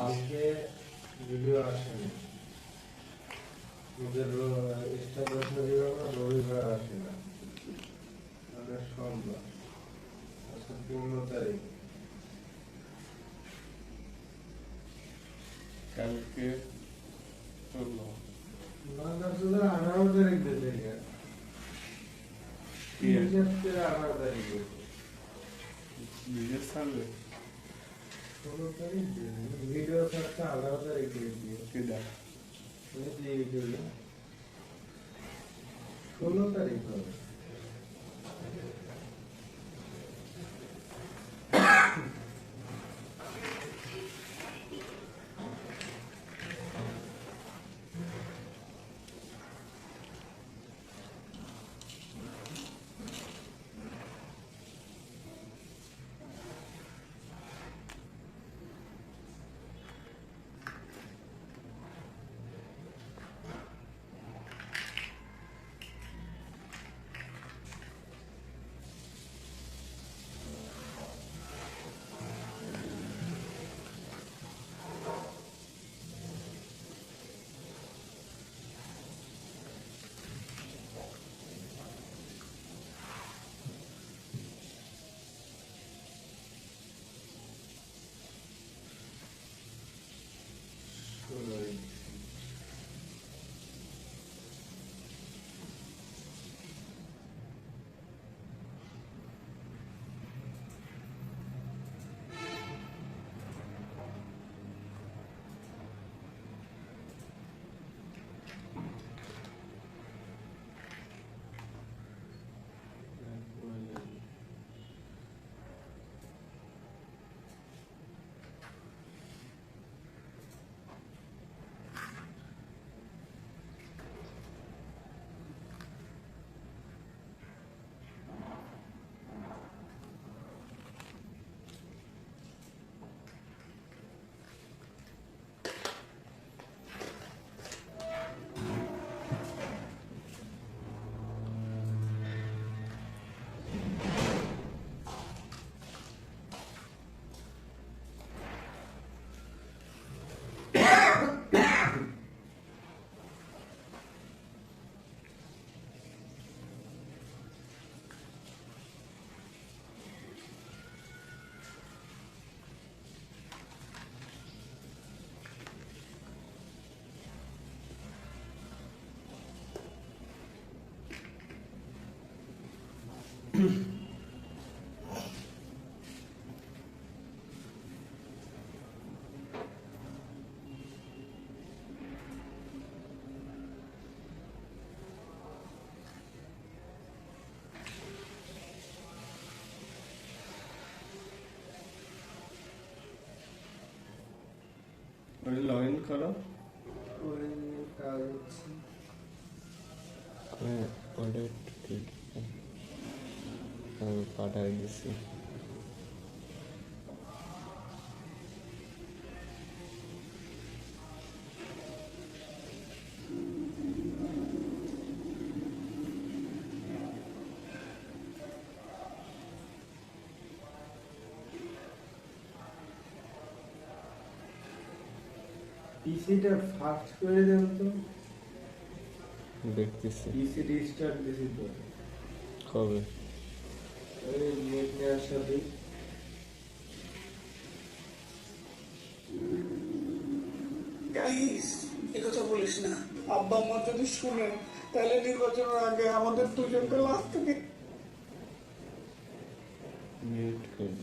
আজকে ভিডিও আসেনি, রবিবার আসে না, সোমবার, আজকে 15 তারিখ। কালকে 18 তারিখ দিয়েছে, 18 তারিখ ভিডিও ছাড়বে 16 তারিখ ভিডিও ছাড়তে 18 তারিখ দিয়ে কেডা 16 তারিখ হবে। লগ ইন করো, পাঠাই দিচ্ছি। পিসিটা ফাস্ট করে দেন তো, দেখতেছি পিসি রিস্টার্ট দিছি তো কবে। এই নেট নেওয়ার সাথে গাইস একথা বলিস না, আব্বা আম্মা যদি শুনেন তাহলে নির্বাচনের আগে আমাদের দুজনকে লাস্ট থেকে মিউট করে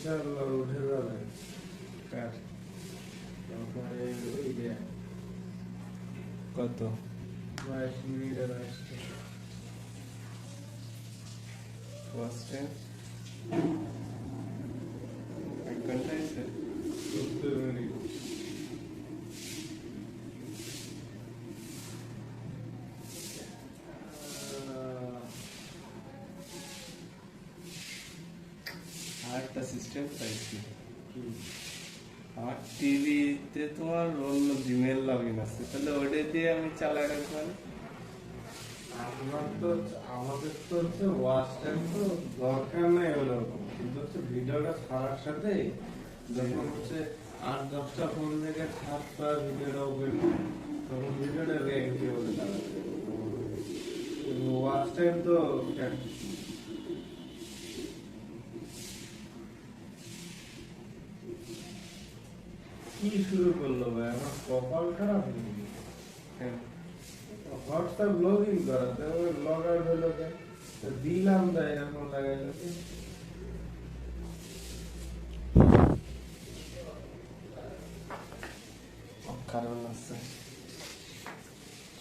ইনশাআল্লাহ উঠে যাবে। কার তারপরে ওই যে কত 22 মিনিটের আসছে। ফার্স্ট টাইম 1 ঘন্টা আছে 70 মিনিট। আর একটা সিস্টেম পাইছি আমার টিভিতে তোমার অন্য জিমেল লগইন আছে, তাহলে ওটা দিয়ে আমি চালাই রাখবো না? আমাদের তো হচ্ছে ওয়াচ টাইম তো দরকার নেই ওরকম, কিন্তু হচ্ছে ভিডিওটা ছাড়ার সাথে যখন হচ্ছে 8-10টা ফোন থেকে ছাড়তে হয় ভিডিওটা ওপেন, তখন ভিডিওটা রেখে দিয়ে বলে ওয়াচ টাইম তো কি শুরু করলো ভাই, আমার কপাল খারাপ নাকি? হ্যাঁ হোয়াটসঅ্যাপ লগ ইন করাতে লগ আউট হলো কেন? তো দিলাম তাই এরকম লাগাইলো কি? কারণ আছে,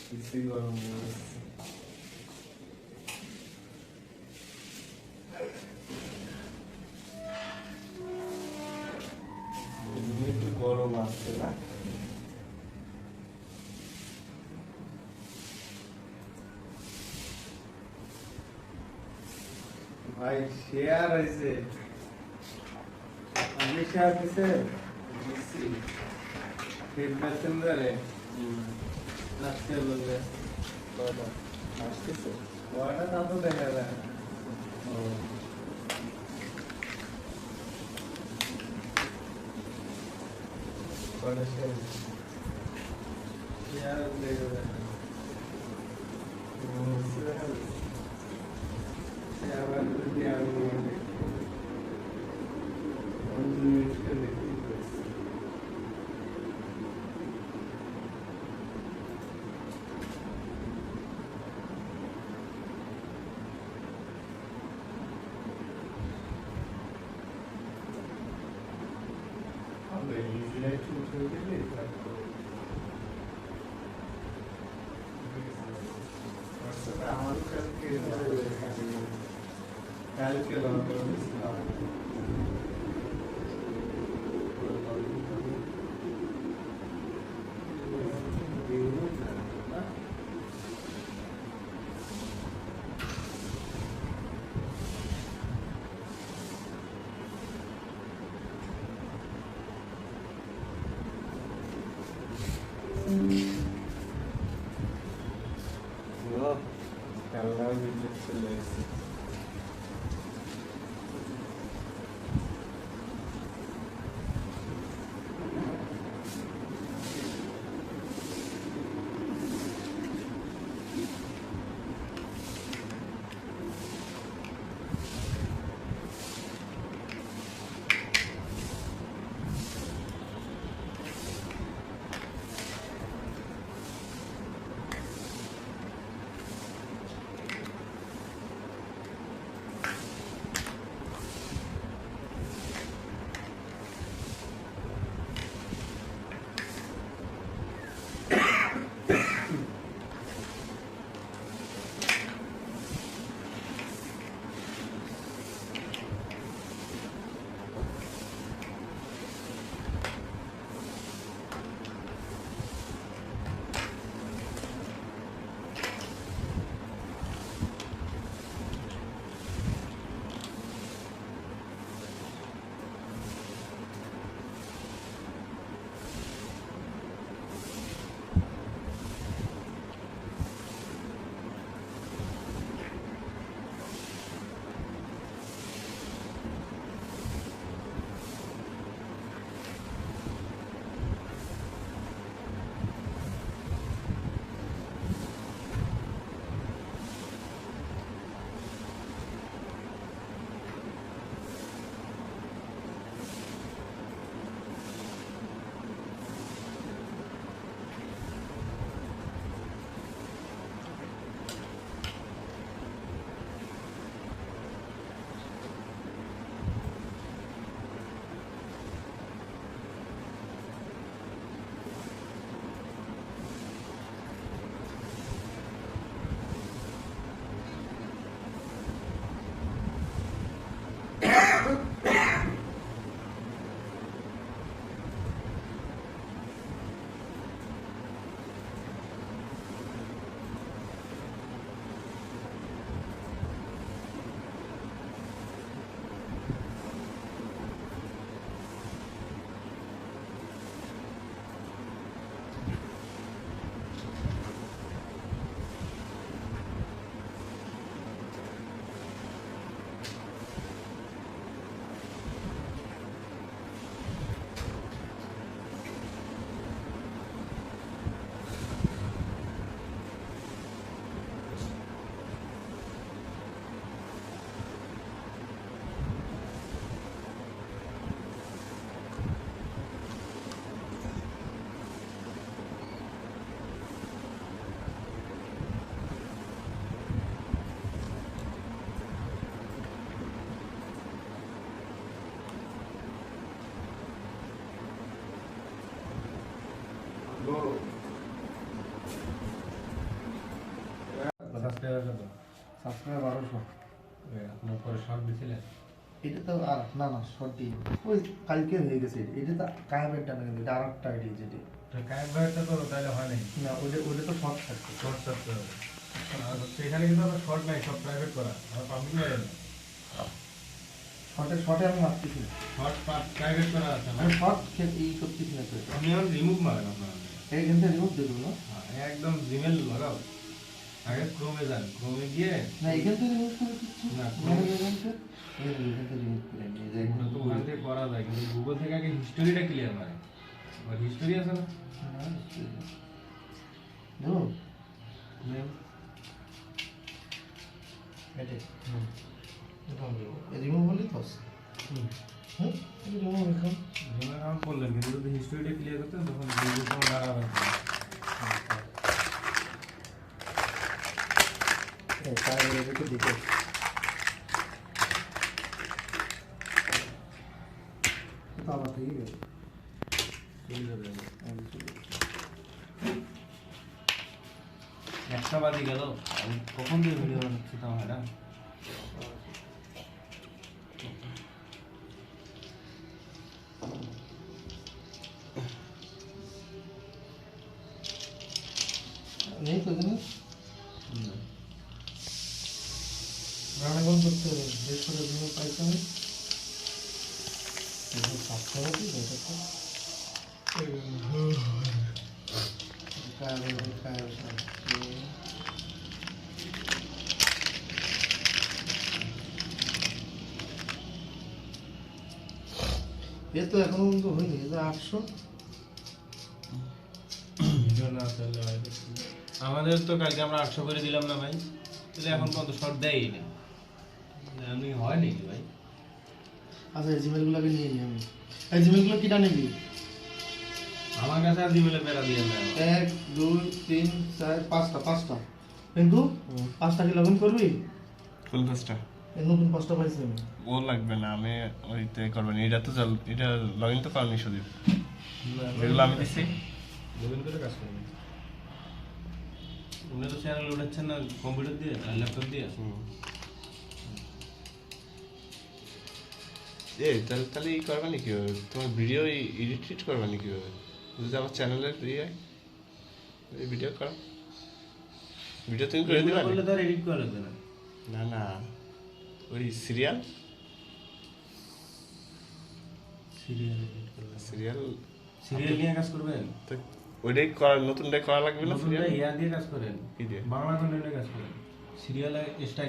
কিছুই গরম হয়ে গেছে। এমনি একটু গরম আসছে না? ভাই শেয়ার হয়েছে, আমি শেয়ার দিছে দিছি। ফিড মেসেঞ্জারে আজকে বলবে কয়টা? আসতেছে? ওটা তা তো দেখা যায় না। ও, কয়টা শেয়ার দিছি? শেয়ার দেখা যায় না। শেয়ার যদি আমি মিনিটটা দেখতে পাচ্ছি। হবে নিজেরাই চুপ হয়ে গেলে আমার কালকে লগ করেছিলাম। ও, কাল্লা ভিডিও চলে এসেছে। সাবস্ক্রাইবার 1200। আপনার পরে শর্ট দিছিলেন? এটা তো আর না না শর্ট দিই ওই কালকে হয়ে গেছে এটা তো কায়াবের টানা কিন্তু এটা আর একটা আইডি যেটি কায়েম ভাইটা তো তাহলে হয় নাই। না ওটা তো শর্ট থাকছে শর্ট থাকতে হবে। আর হচ্ছে এখানে কিন্তু আমার শর্ট নাই, সব প্রাইভেট করা। আমার পাবলিক নাই। শর্টে আমি মারতেছি না শর্ট প্রাইভেট করা আছে না। আমি শর্ট এই করতেছি না তো আপনি এখন রিমুভ মারেন আপনার। এইখান থেকে রিমুভ দিয়ে দেবো না একদম জিমেল লাগাও। আগে ক্রোমে যান, ক্রোমে গিয়ে না এখান থেকে রিমুভ করে দিচ্ছি না, মানে এখান থেকে রিমুভ করে নিয়ে যাই ওগুলো তো ওখান থেকে করা যায়, কিন্তু গুগল থেকে আগে হিস্টোরিটা ক্লিয়ার করে। আর হিস্টোরি আছে না? দেবো নেন। এটাই রিমুভ হলে তো হুম রিমুভ এখন জিমেল নাম করলেন, কিন্তু যদি হিস্টোরিটা ক্লিয়ার করতেন তখন গুগল কোনো দাঁড়াবে না। একটু দিতে তো আমার থেকে গেছে চলে যাবে। একটা বাজে গেল, আমি কখন দিয়ে ভিডিও বানাচ্ছি তো ম্যাডাম? নেই তো জিনিস রান্না কোন করতে হবে বেশ করে দিন পাইতে হবে এটা সাতটা হবে এটা তো এ তো এখনো পর্যন্ত হয়নি এটা 800 ভিডিও না তাহলে আমাদের তো কালকে আমরা 800 করে দিলাম না ভাই, তাহলে এখন কত শর্ট দেয়ই না। আমি হয় নাকি ভাই? আচ্ছা এই জিমেলগুলোকে নিয়ে নিই আমি এই জিমেলগুলো কিটা নিবি আমার কাছে আর জিমেলে পেরা দিয়ে না। 1 2 3 4 5টা কিন্তু 5টা কি লগইন করবি ফুল কাজটা এই নতুন 5টা পাইছি আমি ও লাগবে না, আমি ওইতে করবেন। এটা তো এটা লগ ইন তো করেনি সুদীপ, যেগুলো আমি দিচ্ছি লগইন করে কাজ করবেন। আপনি তো চ্যানেল উঠাচ্ছেন না কম্পিউটার দিয়ে আর ল্যাপটপ দিয়ে? তাহলে তাহলে ই করবে না কীভাবে? তোমার ভিডিও এডিট করবে না কীভাবে? যদি আমার চ্যানেলের ভিডিও করো, ভিডিও তুমি করে দিবা বললে তো আর এডিট করা লাগবে না। না না ওই সিরিয়াল সিরিয়াল সিরিয়াল নিয়ে কাজ করবেন? তো ওইটাই করা, নতুনটাই করা লাগবে না? নতুনটা ইয়া দিয়ে কাজ করেন, কি দিয়ে? বাংলা কন্টেন্টে কাজ করেন।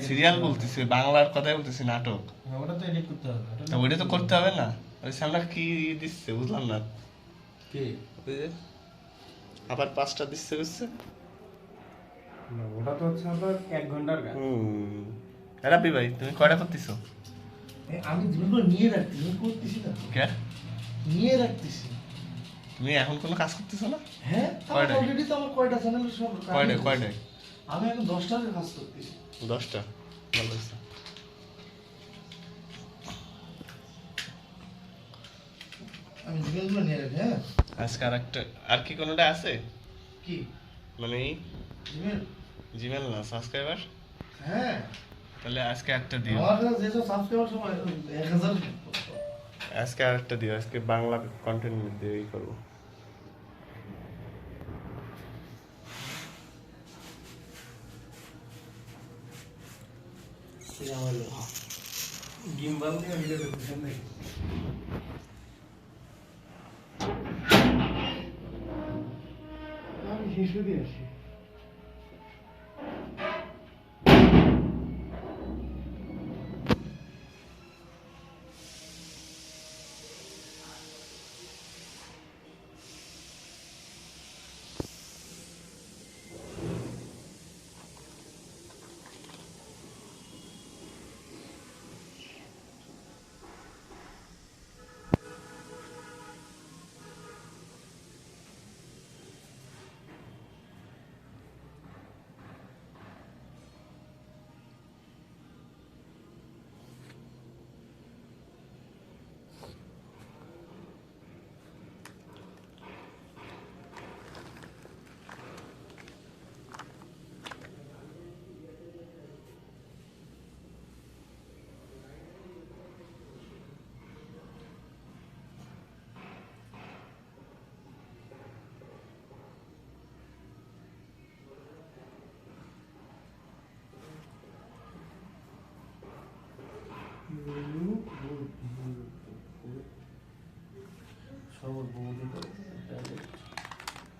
সিরিয়াল বলতেছি, বাংলার কথাই বলতেছি, নাটক। ওটা তো এডিট করতে হবে। তা ওইটা তো করতে হবে না? ওই সামনে কি দিচ্ছে বুঝলাম না। কি ওই যে আবার 5টা দিচ্ছে বুঝছে? না, ওটা তো হচ্ছে আপনার 1 ঘন্টার কাজ। রাব্বি ভাই তুমি কয়টা করতেছো? আমি জিমেলগুলো নিয়ে রাখছি আমি করতেছি না কে নিয়ে রাখতেছি তুমি এখন কোনো কাজ করতেছো না? হ্যাঁ কয়টা? অলরেডি তো আমার কয়টা চ্যানেল সব কয়টায়? আমি এখন 10টার কাজ করতেছি 10টা। ভালো হয়েছে। আমি জিমেলগুলো নিয়ে রাখি হ্যাঁ আজকে আর কি কোনোটা আছে কি মানে জিমেল জিমেল না সাবস্ক্রাইবার? হ্যাঁ তাহলে আজকে একটা দিও। আমার কাছে যেসব সাবস্ক্রাইবার সময় 1000 আজকে আরেকটা দিও, আজকে বাংলা কন্টেন্ট দিয়ে করবো। গিম্বাল দিয়ে ভিডিও করতেছেন নাকি? আমি শিশুদি আছি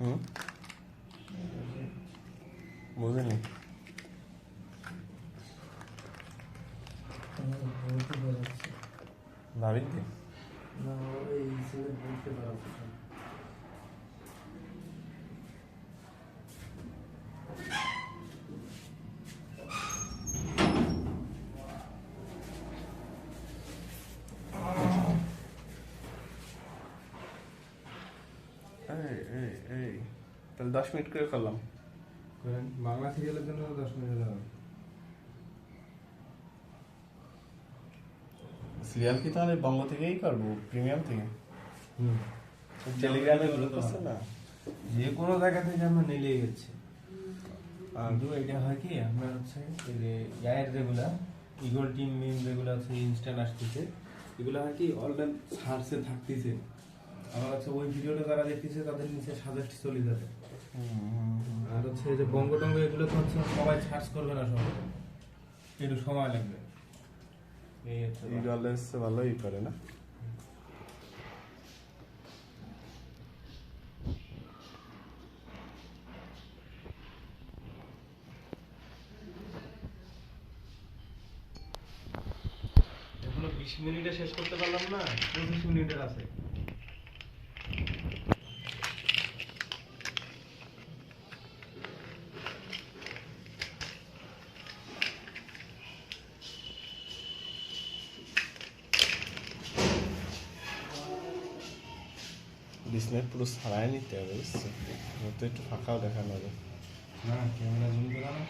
হুম বুঝিনি ভাবিতে না এই ছেলে বলতে পারছে না। এই তাহলে 10 মিনিট করে করলাম করেন বাংলা সিরিয়ালের জন্য 10 মিনিট লাগবে। সিরিয়াল কি তাহলে বঙ্গ থেকেই করবো প্রিমিয়াম থেকে হুম টেলিগ্রামে গ্রুপ আছে না যে কোনো জায়গা থেকে আমরা নিলেই হচ্ছে। কিন্তু এটা হয় কি আপনার হচ্ছে এই যে গায়ের যেগুলা ইগল টিম মিম যেগুলো আছে ইনস্ট্যান্ট আসতেছে এগুলো হয় কি অলরেডি সার্চে থাকতেছে। আমার হচ্ছে ওই ভিডিওটা যারা দেখতেছে তাদের নিচে সাজেস্ট চলে যাবে। আর হচ্ছে যে বঙ্গ টঙ্গ এগুলো তো হচ্ছে সবাই সার্চ করবে না, সবাই একটু সময় লাগবে। এই হচ্ছে এই গলে ভালোই করে না এখনো 20 মিনিটে শেষ করতে পারলাম না, 25 মিনিটের আছে। বিজনেস পুরো সারাই নিতে হবে বুঝছো তো একটু ফাঁকাও দেখানো হবে না ক্যামেরা জুম করা না।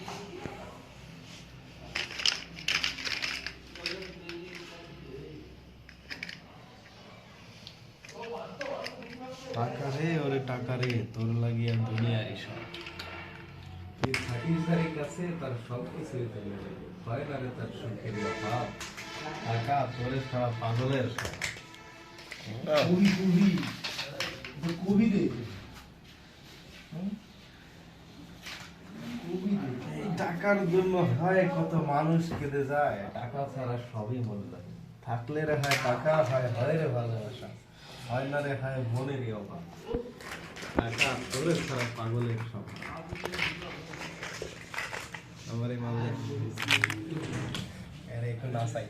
টাকা রে ওরে টাকা রে, তোর লাগিয়া দুনিয়ারই সব। তুই থাকিস যার কাছে তার সব কিছু হয় না রে তার সুখের অভাব। টাকা তোরে সব পাগলের সব। কবি কবি কবি রে, এই টাকার জন্য হয় কত মানুষ কেঁদে যায়। টাকা ছাড়া সবই বলবে, থাকলে রে হয় টাকা, হয় হয় রে ভালোবাসা, হয় না রে হয় মনেরই অভাব। টাকা তোরে ছাড়া পাগলের সব। আমার এই মামলা একটু নাচাই।